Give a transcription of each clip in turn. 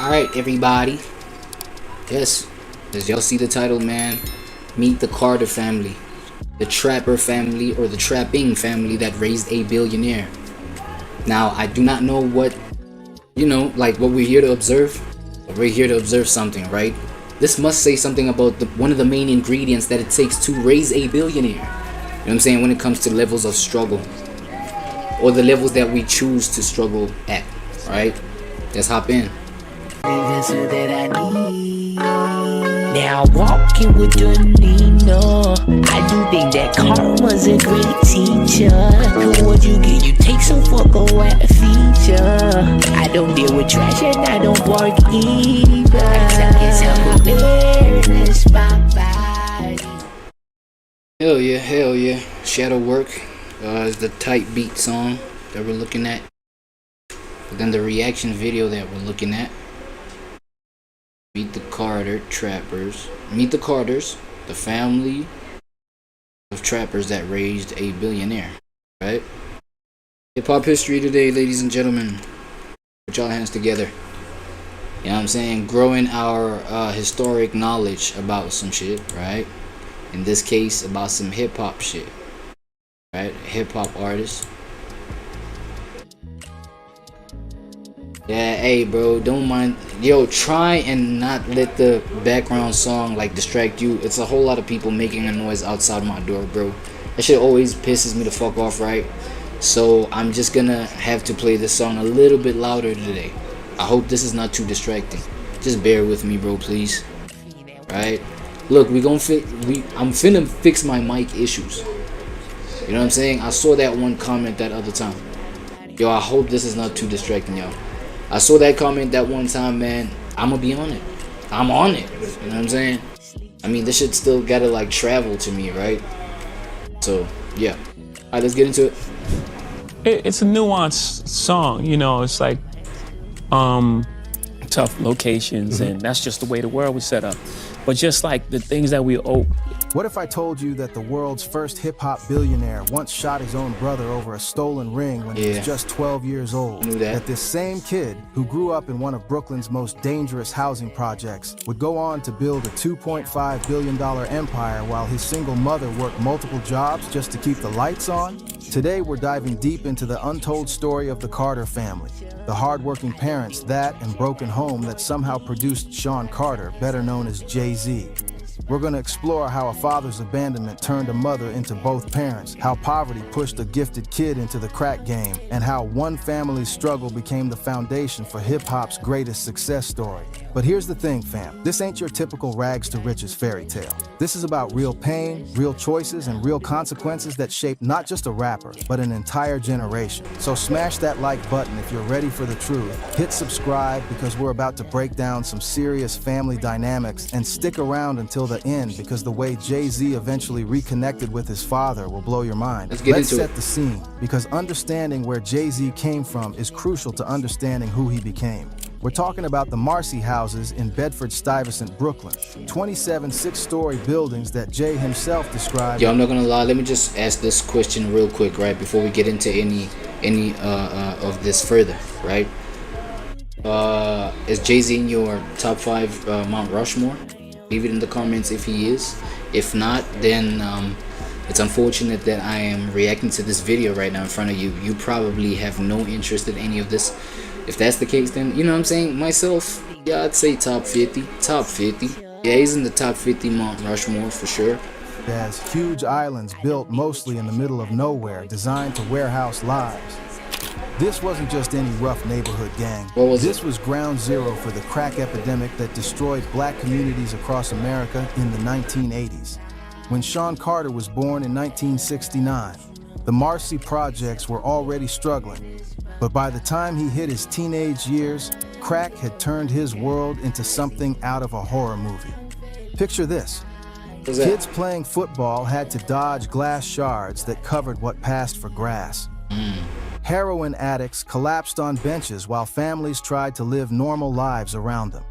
Alright, everybody. Yes, as y'all see the title, man, meet the Carter family. The trapper family, or the trapping family that raised a billionaire. Now, I do not know what, like what we're here to observe. But we're here to observe something, right? This must say something about one of the main ingredients that it takes to raise a billionaire. You know what I'm saying? When it comes to levels of struggle. Or the levels that we choose to struggle at, right? Let's hop in. Now walking with your Nina, I do think that karma's a great teacher. And what you get, you take some fuck away a feature. I don't deal with trash and I don't bark either. Self-awareness, my body. Hell yeah. Shadow Work is the type beat song that we're looking at. But then the reaction video that we're looking at. Meet the Carter trappers. Meet the Carters, the family of trappers that raised a billionaire. Right? Hip-hop history today, ladies and gentlemen. Put y'all hands together. You know what I'm saying? Growing our historic knowledge about some shit, right? In this case, about some hip-hop shit. Right? Hip-hop artists. Yeah, hey bro, don't mind. Yo, try and not let the background song like distract you. It's a whole lot of people making a noise outside my door, bro. That shit always pisses me the fuck off, right? So I'm just gonna have to play this song a little bit louder today. I hope this is not too distracting. Just bear with me, bro, please. Right? Look, I'm finna fix my mic issues. You know what I'm saying? I saw that one comment that other time. Yo, I hope this is not too distracting, y'all. I saw that comment that one time, man. I'ma be on it. I'm on it. You know what I'm saying? I mean, this shit still gotta like travel to me, right? So, yeah. Alright, let's get into it. It's a nuanced song, you know. It's like tough locations, and that's just the way the world was set up. But just like the things that we owe. What if I told you that the world's first hip-hop billionaire once shot his own brother over a stolen ring when he was just 12 years old? That this same kid, who grew up in one of Brooklyn's most dangerous housing projects, would go on to build a $2.5 billion empire while his single mother worked multiple jobs just to keep the lights on? Today we're diving deep into the untold story of the Carter family, the hardworking parents that and broken home that somehow produced Sean Carter, better known as Jay-Z. We're going to explore how a father's abandonment turned a mother into both parents, how poverty pushed a gifted kid into the crack game, and how one family's struggle became the foundation for hip-hop's greatest success story. But here's the thing, fam. This ain't your typical rags to riches fairy tale. This is about real pain, real choices, and real consequences that shaped not just a rapper, but an entire generation. So smash that like button if you're ready for the truth. Hit subscribe because we're about to break down some serious family dynamics, and stick around until the end because the way Jay-Z eventually reconnected with his father will blow your mind. Let's set the scene, because understanding where Jay-Z came from is crucial to understanding who he became. We're talking about the Marcy houses in Bedford-Stuyvesant, Brooklyn. 27 six-story buildings that Jay himself described. Yo, I'm not gonna lie. Let me just ask this question real quick, right, before we get into any of this further, right? Is Jay-Z in your top 5 Mount Rushmore? Leave it in the comments if he is. If not, then it's unfortunate that I am reacting to this video right now in front of you. You probably have no interest in any of this. If that's the case, then, you know what I'm saying? Myself, yeah, I'd say top 50. Top 50. Yeah, he's in the top 50 Mount Rushmore for sure. There's huge islands built mostly in the middle of nowhere, designed to warehouse lives. This wasn't just any rough neighborhood gang. This was ground zero for the crack epidemic that destroyed black communities across America in the 1980s. When Sean Carter was born in 1969, the Marcy projects were already struggling. But by the time he hit his teenage years, crack had turned his world into something out of a horror movie. Picture this. Kids playing football had to dodge glass shards that covered what passed for grass. Heroin addicts collapsed on benches while families tried to live normal lives around them.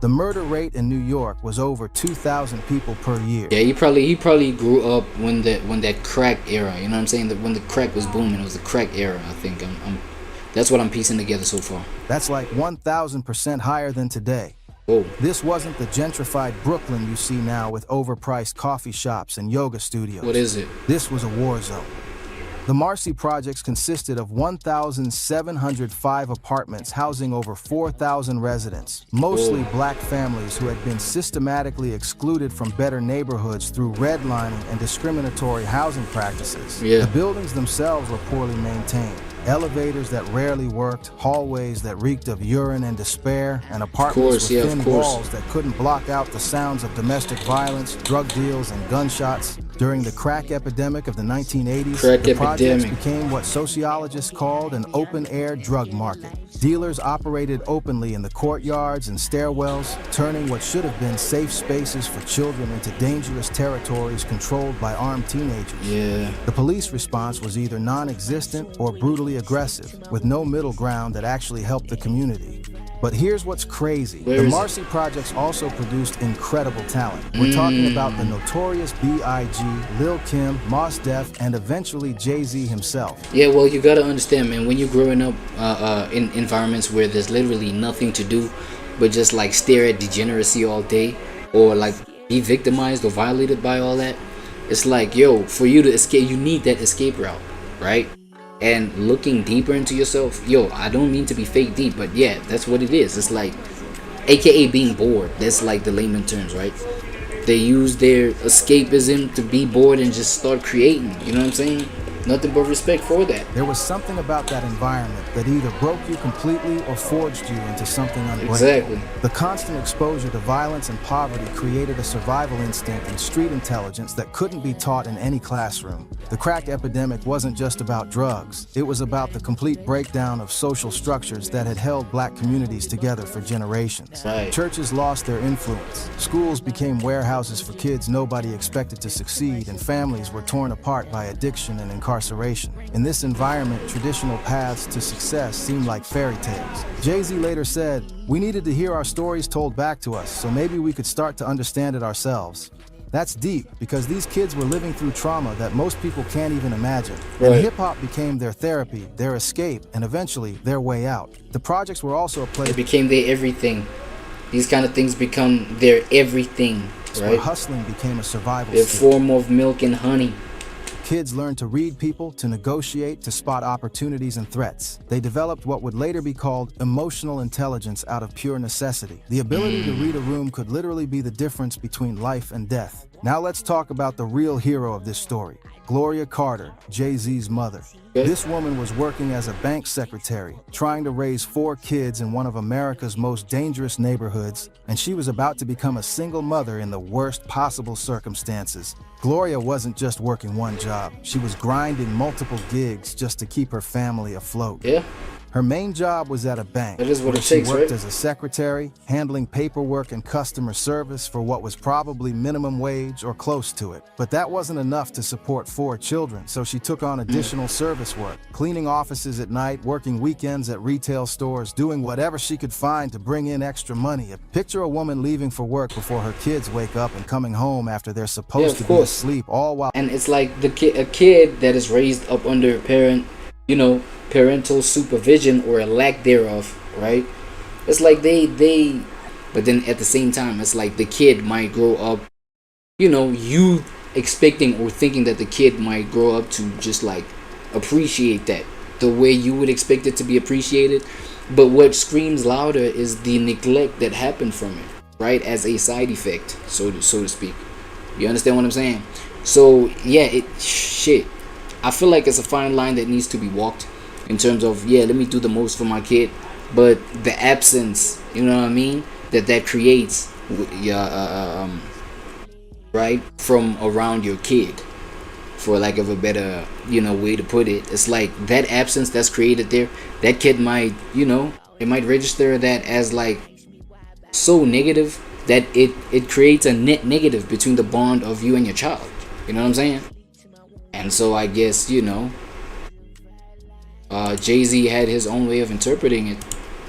The murder rate in New York was over 2,000 people per year. Yeah, he probably grew up when that crack era, you know what I'm saying? When the crack was booming, it was the crack era, I think. I'm That's what I'm piecing together so far. That's like 1,000% higher than today. Whoa. This wasn't the gentrified Brooklyn you see now with overpriced coffee shops and yoga studios. What is it? This was a war zone. The Marcy projects consisted of 1,705 apartments housing over 4,000 residents, mostly black families who had been systematically excluded from better neighborhoods through redlining and discriminatory housing practices. The buildings themselves were poorly maintained. Elevators that rarely worked, hallways that reeked of urine and despair, and apartments with thin walls that couldn't block out the sounds of domestic violence, drug deals, and gunshots. During the crack epidemic of the 1980s, the projects became what sociologists called an open-air drug market. Dealers operated openly in the courtyards and stairwells, turning what should have been safe spaces for children into dangerous territories controlled by armed teenagers. The police response was either non-existent or brutally aggressive, with no middle ground that actually helped the community. But here's what's crazy. The Marcy projects also produced incredible talent. We're talking about the notorious B.I.G., Lil Kim, Mos Def, and eventually Jay-Z himself. Yeah, well, you gotta understand, man, when you're growing up in environments where there's literally nothing to do but just like stare at degeneracy all day, or like be victimized or violated by all that, it's like, yo, for you to escape, you need that escape route, right? And looking deeper into yourself, yo, I don't mean to be fake deep, but yeah, that's what it is. It's like, aka being bored. That's like the layman terms, right? They use their escapism to be bored and just start creating. You know what I'm saying? Nothing but respect for that. There was something about that environment that either broke you completely or forged you into something unbreakable. Exactly. The constant exposure to violence and poverty created a survival instinct and street intelligence that couldn't be taught in any classroom. The crack epidemic wasn't just about drugs. It was about the complete breakdown of social structures that had held black communities together for generations. Churches lost their influence. Schools became warehouses for kids nobody expected to succeed, and families were torn apart by addiction and incarceration. In this environment, traditional paths to success seemed like fairy tales. Jay-Z later said, "We needed to hear our stories told back to us, so maybe we could start to understand it ourselves." That's deep, because these kids were living through trauma that most people can't even imagine. And hip-hop became their therapy, their escape, and eventually their way out. The projects were also a place— It became their everything. These kind of things become their everything, right? Where hustling became a survival Their skill. form of milk and honey. Kids learned to read people, to negotiate, to spot opportunities and threats. They developed what would later be called emotional intelligence out of pure necessity. The ability to read a room could literally be the difference between life and death. Now let's talk about the real hero of this story, Gloria Carter, Jay-Z's mother. This woman was working as a bank secretary, trying to raise 4 kids in one of America's most dangerous neighborhoods, and she was about to become a single mother in the worst possible circumstances. Gloria wasn't just working one job. She was grinding multiple gigs just to keep her family afloat. Her main job was at a bank. That is what it takes, She worked right? as a secretary, handling paperwork and customer service for what was probably minimum wage or close to it. But that wasn't enough to support 4 children, so she took on additional service work, cleaning offices at night, working weekends at retail stores, doing whatever she could find to bring in extra money. Picture a woman leaving for work before her kids wake up and coming home after they're supposed to be asleep, all while— And it's like a kid that is raised up under parental supervision or a lack thereof, right? It's like but then at the same time, it's like the kid might grow up, you expecting or thinking that the kid might grow up to just like appreciate that the way you would expect it to be appreciated. But what screams louder is the neglect that happened from it, right? As a side effect, so to speak. You understand what I'm saying? So yeah, I feel like it's a fine line that needs to be walked in terms of, let me do the most for my kid, but the absence, you know what I mean, that creates, right, from around your kid, for lack of a better, way to put it. It's like that absence that's created there, that kid might, it might register that as like so negative that it creates a net negative between the bond of you and your child. You know what I'm saying? And so I guess, Jay-Z had his own way of interpreting it.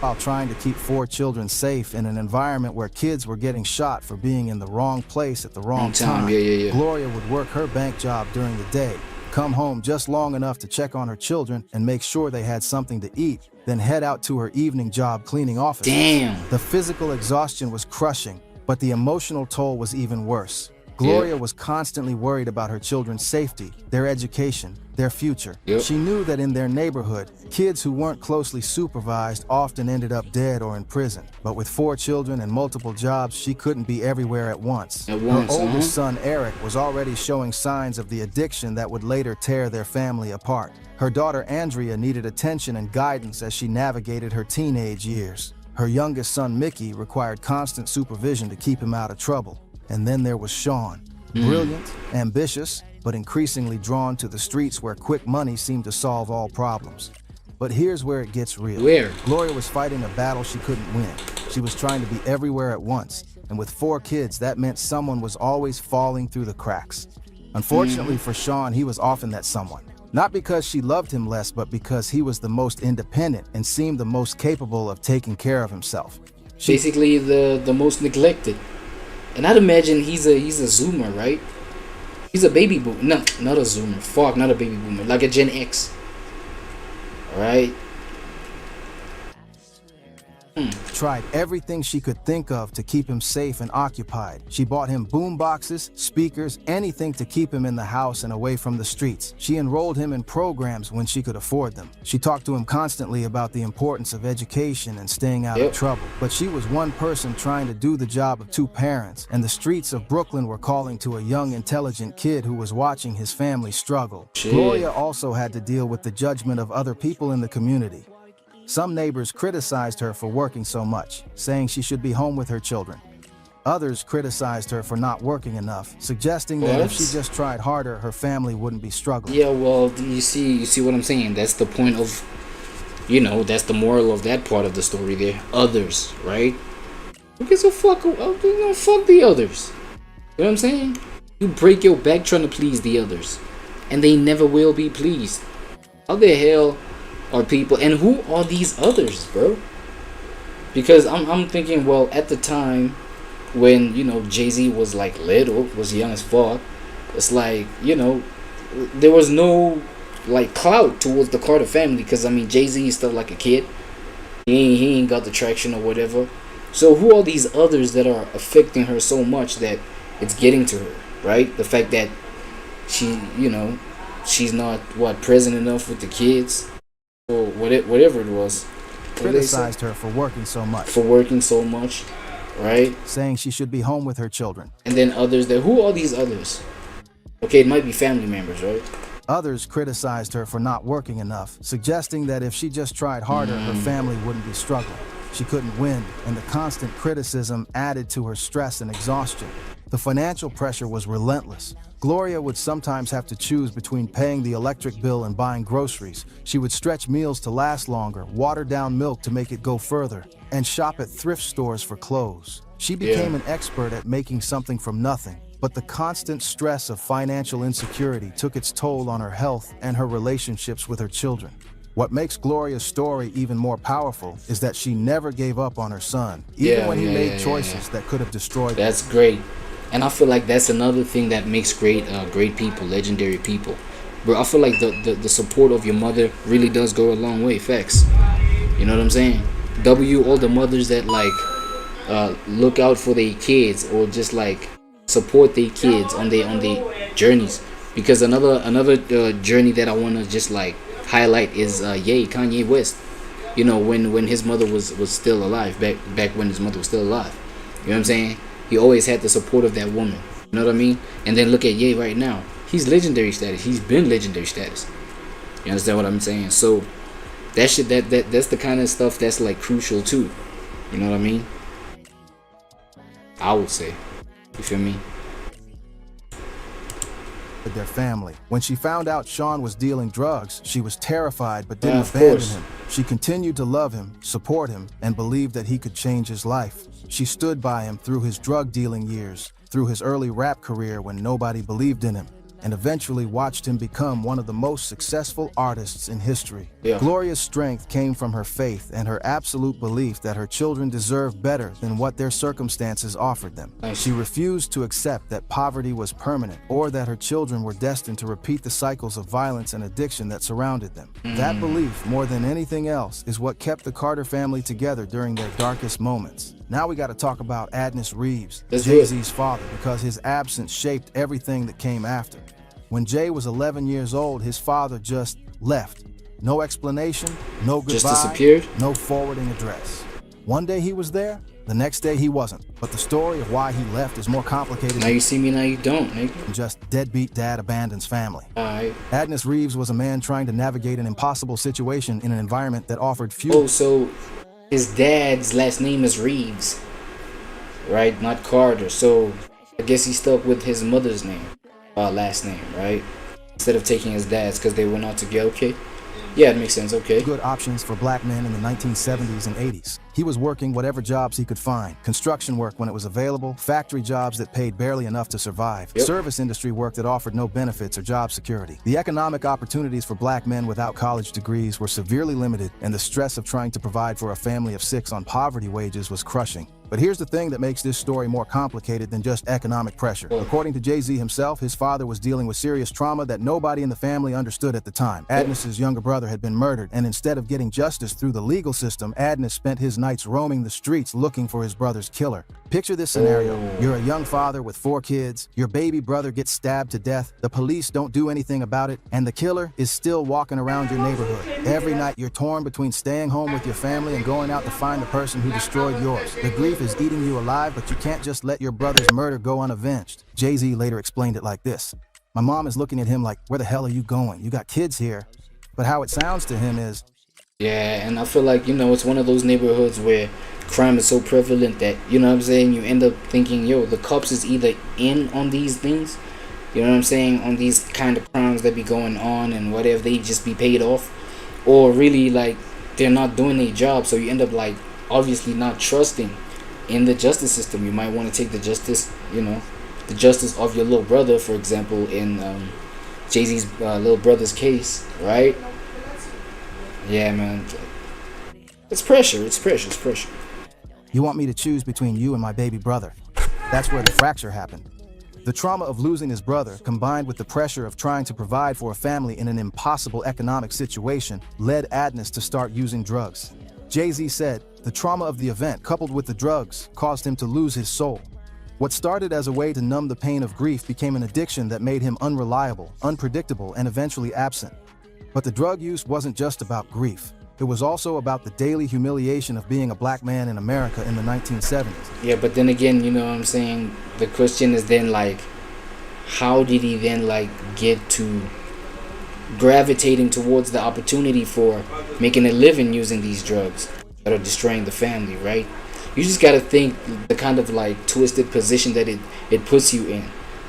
While trying to keep 4 children safe in an environment where kids were getting shot for being in the wrong place at the wrong time. Gloria would work her bank job during the day, come home just long enough to check on her children and make sure they had something to eat, then head out to her evening job cleaning offices. Damn. The physical exhaustion was crushing, but the emotional toll was even worse. Gloria was constantly worried about her children's safety, their education, their future. She knew that in their neighborhood, kids who weren't closely supervised often ended up dead or in prison. But with 4 children and multiple jobs, she couldn't be everywhere at once. Her oldest son, Eric, was already showing signs of the addiction that would later tear their family apart. Her daughter, Andrea, needed attention and guidance as she navigated her teenage years. Her youngest son, Mickey, required constant supervision to keep him out of trouble. And then there was Sean, brilliant, ambitious, but increasingly drawn to the streets where quick money seemed to solve all problems. But here's where it gets real. Gloria was fighting a battle she couldn't win. She was trying to be everywhere at once, and with 4 kids, that meant someone was always falling through the cracks. Unfortunately for Sean, he was often that someone. Not because she loved him less, but because he was the most independent and seemed the most capable of taking care of himself. Basically, the most neglected. And I'd imagine he's a Zoomer, right? He's a baby boomer. No, not a Zoomer. Fuck, not a baby boomer. Like a Gen X. Alright? Tried everything she could think of to keep him safe and occupied. She bought him boom boxes, speakers, anything to keep him in the house and away from the streets. She enrolled him in programs when she could afford them. She talked to him constantly about the importance of education and staying out of trouble. But she was one person trying to do the job of 2 parents, and the streets of Brooklyn were calling to a young, intelligent kid who was watching his family struggle. Gloria also had to deal with the judgment of other people in the community. Some neighbors criticized her for working so much, saying she should be home with her children. Others criticized her for not working enough, suggesting that if she just tried harder, her family wouldn't be struggling. Yeah, well, you see what I'm saying? That's the point of, you know, that's the moral of that part of the story there. Others, right? Who gives a fuck? Fuck the others. You know what I'm saying? You break your back trying to please the others, and they never will be pleased. How the hell are people, and who are these others, bro? Because I'm thinking, well, at the time when, you know, Jay-Z was like little, was young as fuck, it's like, you know, there was no like clout towards the Carter family, because I mean, Jay-Z is still like a kid. He ain't got the traction or whatever. So who are these others that are affecting her so much that it's getting to her, right? The fact that she, you know, she's not present enough with the kids, or whatever it was. Criticized her for working so much. Right? Saying she should be home with her children. And then others that, who are these others? Okay, it might be family members, right? Others criticized her for not working enough, suggesting that if she just tried harder, her family wouldn't be struggling. She couldn't win, and the constant criticism added to her stress and exhaustion. The financial pressure was relentless. Gloria would sometimes have to choose between paying the electric bill and buying groceries. She would stretch meals to last longer, water down milk to make it go further, and shop at thrift stores for clothes. She became an expert at making something from nothing, but the constant stress of financial insecurity took its toll on her health and her relationships with her children. What makes Gloria's story even more powerful is that she never gave up on her son, even when he made choices that could have destroyed him. That's great. And I feel like that's another thing that makes great people, legendary people. Bro, I feel like the support of your mother really does go a long way. Facts. You know what I'm saying? All the mothers that like look out for their kids, or just like support their kids on their journeys. Because another journey that I want to just like highlight is Kanye West. You know, when his mother was still alive, back when his mother was still alive. You know what I'm saying? He always had the support of that woman. You know what I mean? And then look at Ye right now. He's legendary status. He's been legendary status. You understand what I'm saying? So that shit, that's the kind of stuff that's like crucial too. You know what I mean? I would say. You feel me? With their family. When she found out Sean was dealing drugs, she was terrified but didn't abandon him. She continued to love him, support him, and believed that he could change his life. She stood by him through his drug dealing years, through his early rap career when nobody believed in him, and eventually watched him become one of the most successful artists in history. Yeah. Gloria's strength came from her faith and her absolute belief that her children deserved better than what their circumstances offered them. Nice. She refused to accept that poverty was permanent or that her children were destined to repeat the cycles of violence and addiction that surrounded them. That belief, more than anything else, is what kept the Carter family together during their darkest moments. Now we got to talk about Adnis Reeves, Jay-Z's father, because his absence shaped everything that came after. When Jay was 11 years old, his father just left. No explanation, no goodbye, Just disappeared? no forwarding address. One day he was there, the next day he wasn't. But the story of why he left is more complicated Now you see me, now you don't, nigga. than just deadbeat dad abandons family. Alright. Adnis Reeves was a man trying to navigate an impossible situation in an environment that offered few. Oh, so his dad's last name is Reeves, right? Not Carter. So I guess he stuck with his mother's name, last name, right? Instead of taking his dad's because they went out together. Okay. Yeah, it makes sense. Okay. Good options for black men in the 1970s and 80s. He was working whatever jobs he could find. Construction work when it was available, factory jobs that paid barely enough to survive, service industry work that offered no benefits or job security. The economic opportunities for black men without college degrees were severely limited, and the stress of trying to provide for a family of 6 on poverty wages was crushing. But here's the thing that makes this story more complicated than just economic pressure. According to Jay-Z himself, his father was dealing with serious trauma that nobody in the family understood at the time. Adnis's younger brother had been murdered, and instead of getting justice through the legal system, Adnis spent his nights roaming the streets looking for his brother's killer. Picture this scenario. You're a young father with 4 kids, your baby brother gets stabbed to death, the police don't do anything about it, and the killer is still walking around your neighborhood. Every night you're torn between staying home with your family and going out to find the person who destroyed yours. The grief is eating you alive, but you can't just let your brother's murder go unavenged. Jay-Z later explained it like this. My mom is looking at him like, where the hell are you going? You got kids here. But how it sounds to him is, Yeah, and I feel like, it's one of those neighborhoods where crime is so prevalent that, you know what I'm saying, you end up thinking, yo, the cops is either in on these things, you know what I'm saying, on these kind of crimes that be going on and whatever, they just be paid off, or really, like, they're not doing their job, so you end up, like, obviously not trusting in the justice system. You might want to take the justice, the justice of your little brother, for example, in Jay-Z's little brother's case, right? Yeah, man. It's pressure. It's pressure. It's pressure. you want me to choose between you and my baby brother. That's where the fracture happened. The trauma of losing his brother, combined with the pressure of trying to provide for a family in an impossible economic situation, led Adnis to start using drugs. Jay-Z said, the trauma of the event, coupled with the drugs, caused him to lose his soul. What started as a way to numb the pain of grief became an addiction that made him unreliable, unpredictable, and eventually absent. But the drug use wasn't just about grief. It was also about the daily humiliation of being a black man in America in the 1970s. Yeah, but then again, you know what I'm saying? The question is then, like, how did he then, like, get to gravitating towards the opportunity for making a living using these drugs that are destroying the family, right? You just gotta think the kind of, like, twisted position that it puts you in.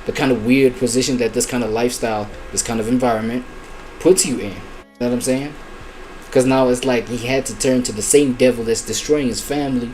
The kind of weird position that this kind of lifestyle, this kind of environment puts you in. You know what I'm saying? Because now it's like he had to turn to the same devil that's destroying his family,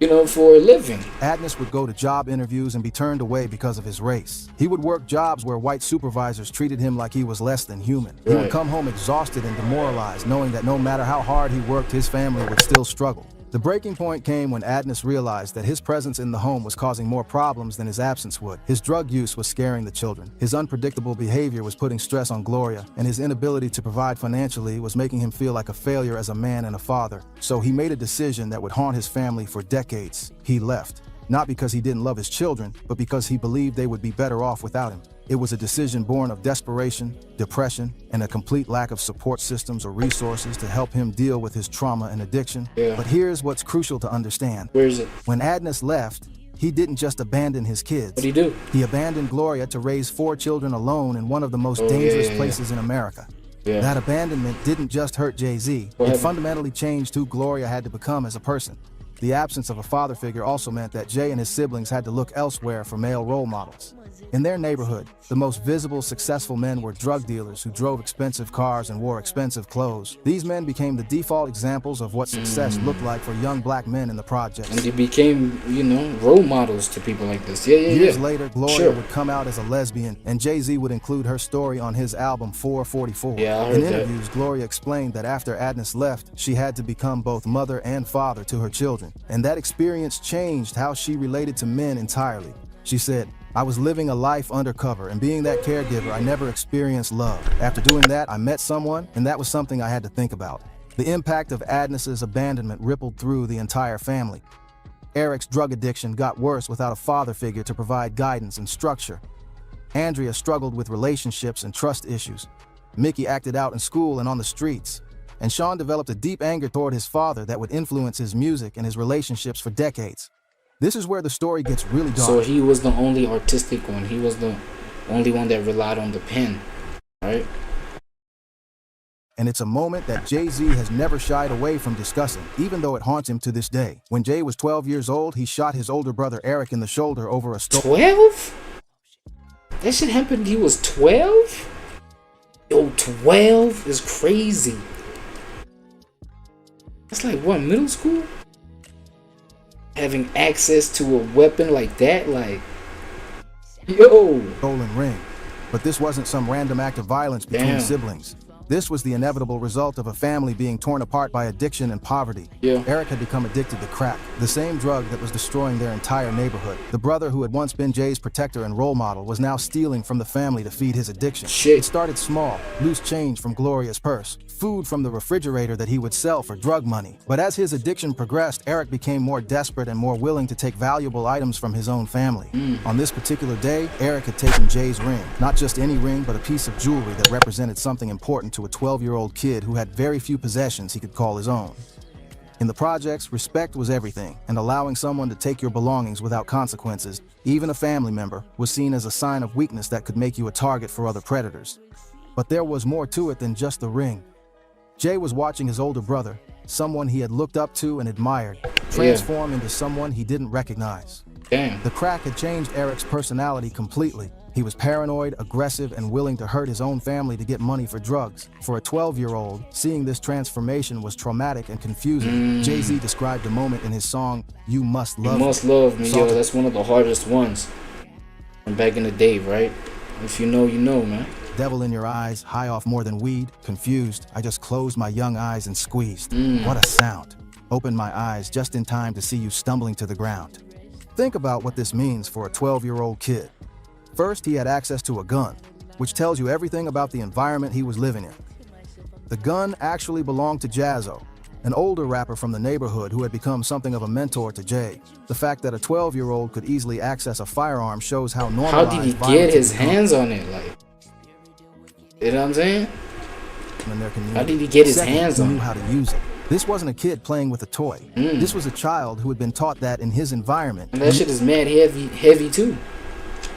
you know, for a living. Adnis would go to job interviews and be turned away because of his race. He would work jobs where white supervisors treated him like he was less than human. He would come home exhausted and demoralized, knowing that no matter how hard he worked, his family would still struggle. The breaking point came when Adnis realized that his presence in the home was causing more problems than his absence would. His drug use was scaring the children. His unpredictable behavior was putting stress on Gloria, and his inability to provide financially was making him feel like a failure as a man and a father. So he made a decision that would haunt his family for decades. He left. Not because he didn't love his children, but because he believed they would be better off without him. It was a decision born of desperation, depression, and a complete lack of support systems or resources to help him deal with his trauma and addiction. But here's what's crucial to understand. Where is it? When Adnis left, he didn't just abandon his kids. What did he do? He abandoned Gloria to raise 4 children alone in one of the most dangerous places in America. That abandonment didn't just hurt Jay-Z. It fundamentally changed who Gloria had to become as a person. The absence of a father figure also meant that Jay and his siblings had to look elsewhere for male role models. In their neighborhood, the most visible, successful men were drug dealers who drove expensive cars and wore expensive clothes. These men became the default examples of what success looked like for young black men in the projects. And they became, you know, role models to people like this. Years later, Gloria would come out as a lesbian, and Jay-Z would include her story on his album 444. In interviews, Gloria explained that after Adnis left, she had to become both mother and father to her children. And that experience changed how she related to men entirely. She said, "I was living a life undercover, and being that caregiver, I never experienced love. After doing that, I met someone, and that was something I had to think about." The impact of Adnis's abandonment rippled through the entire family. Eric's drug addiction got worse without a father figure to provide guidance and structure. Andrea struggled with relationships and trust issues. Mickey acted out in school and on the streets. And Sean developed a deep anger toward his father that would influence his music and his relationships for decades. This is where the story gets really dark. So he was the only artistic one. He was the only one that relied on the pen, right? And it's a moment that Jay-Z has never shied away from discussing, even though it haunts him to this day. When Jay was 12 years old, he shot his older brother Eric in the shoulder over a stove. 12? That shit happened he was 12? Yo, 12 is crazy. That's like, what, middle school? Having access to a weapon like that, like, yo. Stolen ring. But this wasn't some random act of violence between siblings. This was the inevitable result of a family being torn apart by addiction and poverty. Eric had become addicted to crack, the same drug that was destroying their entire neighborhood. The brother who had once been Jay's protector and role model was now stealing from the family to feed his addiction. It started small, loose change from Gloria's purse, food from the refrigerator that he would sell for drug money. But as his addiction progressed, Eric became more desperate and more willing to take valuable items from his own family. On this particular day, Eric had taken Jay's ring. Not just any ring, but a piece of jewelry that represented something important to a 12-year-old kid who had very few possessions he could call his own. In the projects, respect was everything, and allowing someone to take your belongings without consequences, even a family member, was seen as a sign of weakness that could make you a target for other predators. But there was more to it than just the ring. Jay was watching his older brother, someone he had looked up to and admired, transform into someone he didn't recognize. The crack had changed Eric's personality completely. He was paranoid, aggressive, and willing to hurt his own family to get money for drugs. For a 12-year-old, seeing this transformation was traumatic and confusing. Jay-Z described the moment in his song, "You Must Love Me." You Must Love Me, yo, that's one of the hardest ones from back in the day, right? If you know, you know, man. Devil in your eyes, high off more than weed, confused, I just closed my young eyes and squeezed. What a sound. Opened my eyes just in time to see you stumbling to the ground. Think about what this means for a 12-year-old kid. First, he had access to a gun, which tells you everything about the environment he was living in. The gun actually belonged to Jazzo, an older rapper from the neighborhood who had become something of a mentor to Jay. The fact that a 12-year-old could easily access a firearm shows how normalized. How did he get his hands on it, like? You know what I'm saying? How did he get his hands on it? He knew how to use it. This wasn't a kid playing with a toy. This was a child who had been taught that in his environment. And that shit is mad heavy too.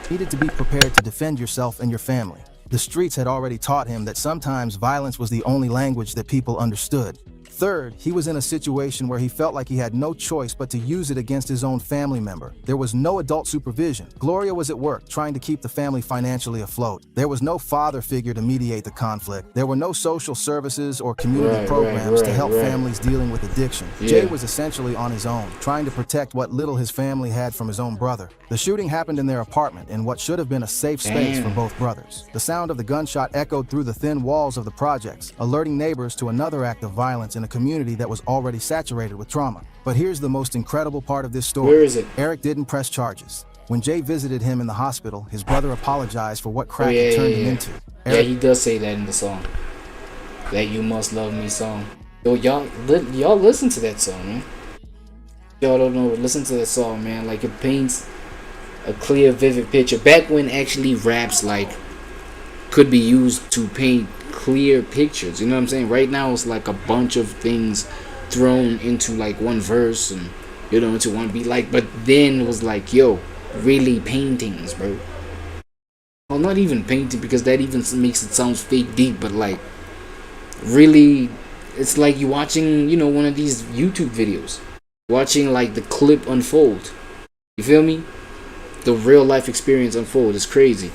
Needed to be prepared to defend yourself and your family. The streets had already taught him that sometimes violence was the only language that people understood. Third, he was in a situation where he felt like he had no choice but to use it against his own family member. There was no adult supervision. Gloria was at work, trying to keep the family financially afloat. There was no father figure to mediate the conflict. There were no social services or community programs to help families dealing with addiction. Jay was essentially on his own, trying to protect what little his family had from his own brother. The shooting happened in their apartment, in what should have been a safe space for both brothers. The sound of the gunshot echoed through the thin walls of the projects, alerting neighbors to another act of violence in a community that was already saturated with trauma. But here's the most incredible part of this story. Where is it? Eric didn't press charges. When Jay visited him in the hospital, his brother apologized for what crack had turned him into. He does say that in the song. That "You Must Love Me" song. Yo, y'all listen to that song, man. Y'all don't know, listen to that song, man. Like, it paints a clear, vivid picture. Back when actually raps, like, could be used to paint clear pictures, you know what I'm saying? Right now it's like a bunch of things thrown into like one verse and, you know, into one beat, like, but then it was like, yo, really paintings, bro. Well, not even painting, because that even makes it sound fake deep, but like, really, it's like you watching, you know, one of these YouTube videos. watching like the clip unfold. You feel me? The real life experience unfold is crazy.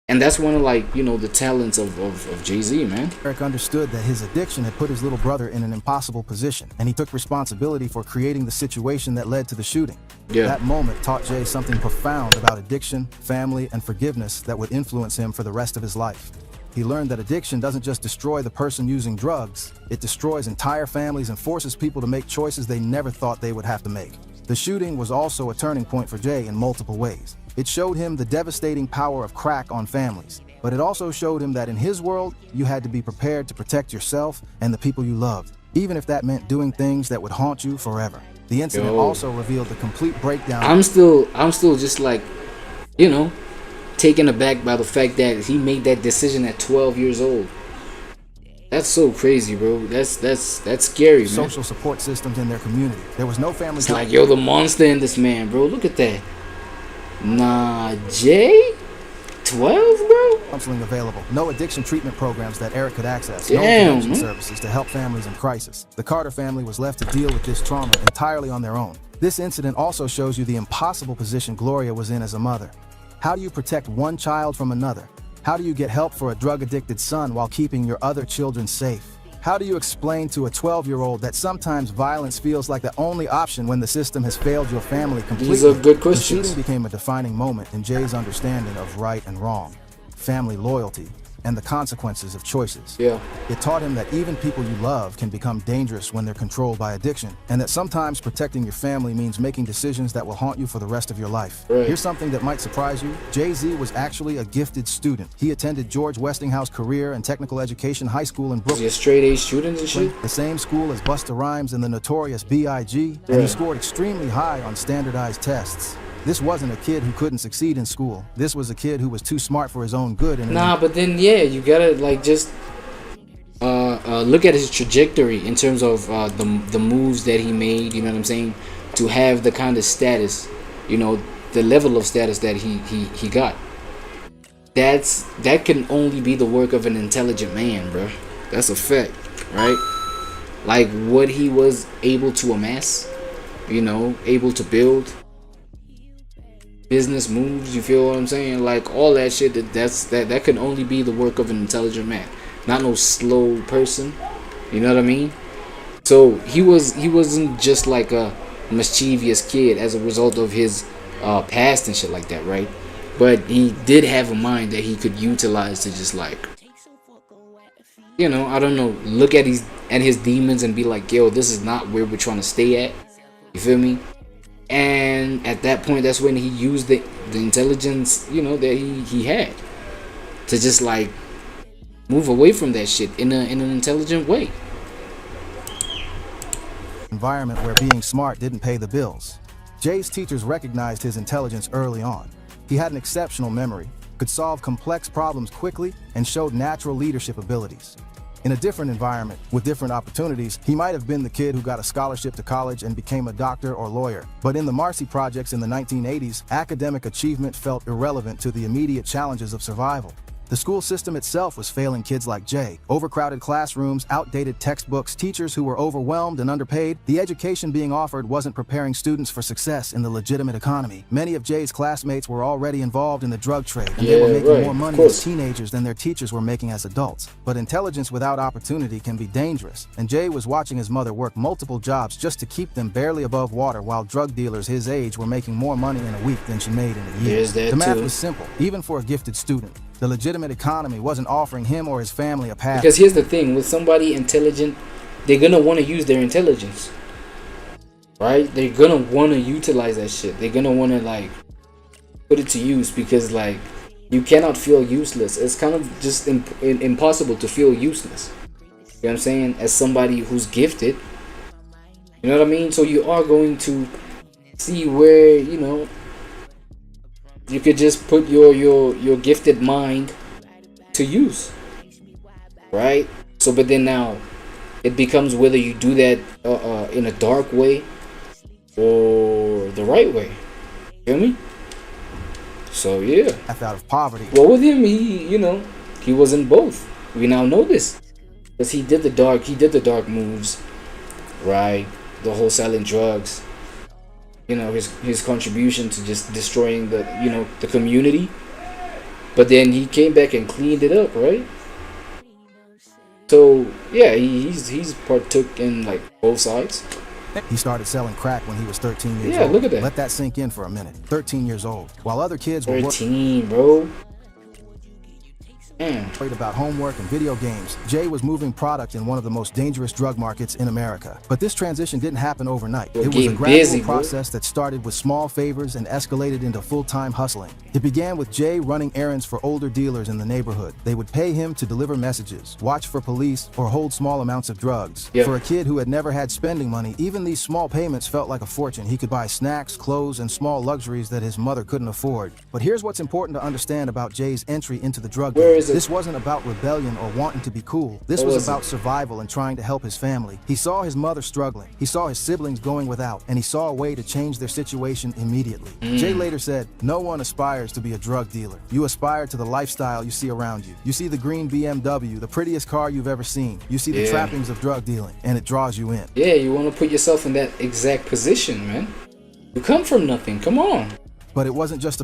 And that's one of, like, you know, the talents of Jay-Z, man. Eric understood that his addiction had put his little brother in an impossible position, and he took responsibility for creating the situation that led to the shooting. That moment taught Jay something profound about addiction, family, and forgiveness that would influence him for the rest of his life. He learned that addiction doesn't just destroy the person using drugs, it destroys entire families and forces people to make choices they never thought they would have to make. The shooting was also a turning point for Jay in multiple ways. It showed him the devastating power of crack on families, but it also showed him that in his world, you had to be prepared to protect yourself and the people you loved, even if that meant doing things that would haunt you forever. The incident also revealed the complete breakdown. I'm still just like, you know, taken aback by the fact that he made that decision at 12 years old. That's so crazy, bro. That's scary, man. Social support systems in their community. There was no family. It's like, yo, the monster in this man, bro. Look at that. Nah, Jay? 12, bro? Counseling available. No addiction treatment programs that Eric could access. Damn, no intervention services to help families in crisis. The Carter family was left to deal with this trauma entirely on their own. This incident also shows you the impossible position Gloria was in as a mother. How do you protect one child from another? How do you get help for a drug-addicted son while keeping your other children safe? How do you explain to a 12-year-old that sometimes violence feels like the only option when the system has failed your family completely? These are good questions. The shooting became a defining moment in Jay's understanding of right and wrong, family loyalty, and the consequences of choices. It taught him that even people you love can become dangerous when they're controlled by addiction, and that sometimes protecting your family means making decisions that will haunt you for the rest of your life. Here's something that might surprise you. Jay-Z was actually a gifted student. He attended George Westinghouse Career and Technical Education High School in Brooklyn. Is he a straight-A student and shit? The same school as Busta Rhymes and the notorious B.I.G., and he scored extremely high on standardized tests. This wasn't a kid who couldn't succeed in school. This was a kid who was too smart for his own good. And but then, yeah, you gotta, like, just look at his trajectory in terms of the moves that he made, you know what I'm saying? To have the kind of status, you know, the level of status that he got. That can only be the work of an intelligent man, bro. That's a fact, right? Like, what he was able to amass, you know, able to build. Business moves, you feel what I'm saying? Like, all that shit, that can only be the work of an intelligent man, not no slow person. You know what I mean? So he wasn't just like a mischievous kid as a result of his past and shit like that, right? But he did have a mind that he could utilize to just, like, you know, I don't know, look at his demons and be like, yo, this is not where we're trying to stay at. You feel me? And at that point, that's when he used the intelligence, you know, that he had to just, like, move away from that shit in an intelligent way. Environment where being smart didn't pay the bills. Jay's teachers recognized his intelligence early on. He had an exceptional memory, could solve complex problems quickly, and showed natural leadership abilities. In a different environment, with different opportunities, he might have been the kid who got a scholarship to college and became a doctor or lawyer. But in the Marcy projects in the 1980s, academic achievement felt irrelevant to the immediate challenges of survival. The school system itself was failing kids like Jay. Overcrowded classrooms, outdated textbooks, teachers who were overwhelmed and underpaid. The education being offered wasn't preparing students for success in the legitimate economy. Many of Jay's classmates were already involved in the drug trade, and they were making more money as teenagers than their teachers were making as adults. But intelligence without opportunity can be dangerous, and Jay was watching his mother work multiple jobs just to keep them barely above water, while drug dealers his age were making more money in a week than she made in a year. The math was simple, even for a gifted student. The legitimate economy wasn't offering him or his family a path. Because here's the thing, with somebody intelligent, they're gonna want to use their intelligence, right? They're gonna want to utilize that shit. They're gonna want to, like, put it to use, because, like, you cannot feel useless. It's kind of just impossible to feel useless. You know what I'm saying? As somebody who's gifted, you know what I mean? So you are going to see where, you know, you could just put your gifted mind to use, right? So, but then now it becomes whether you do that in a dark way or the right way. Feel me? So yeah. Out of poverty. Well, with him, he was in both. We now know this because he did the dark moves, right? The whole selling drugs. you know, his contribution to just destroying the, you know, the community. But then he came back and cleaned it up, right? So yeah, he's partook in like both sides. He started selling crack when he was 13 years old. Yeah, look at that. Let that sink in for a minute. 13 years old. While other kids were 13, bro. worried about homework and video games, Jay was moving product in one of the most dangerous drug markets in America. But this transition didn't happen overnight. It was a gradual process that started with small favors and escalated into full-time hustling. It began with Jay running errands for older dealers in the neighborhood. They would pay him to deliver messages, watch for police, or hold small amounts of drugs. For a kid who had never had spending money, even these small payments felt like a fortune. He could buy snacks, clothes, and small luxuries that his mother couldn't afford. But here's what's important to understand about Jay's entry into the drug game. This wasn't about rebellion or wanting to be cool. This was about survival and trying to help his family. He saw his mother struggling. He saw his siblings going without, and he saw a way to change their situation immediately. Jay later said, "No one aspires to be a drug dealer. You aspire to the lifestyle you see around you. You see the green BMW, the prettiest car you've ever seen. You see the trappings of drug dealing, and it draws you in." Yeah, you want to put yourself in that exact position, man. You come from nothing. Come on. But it wasn't just about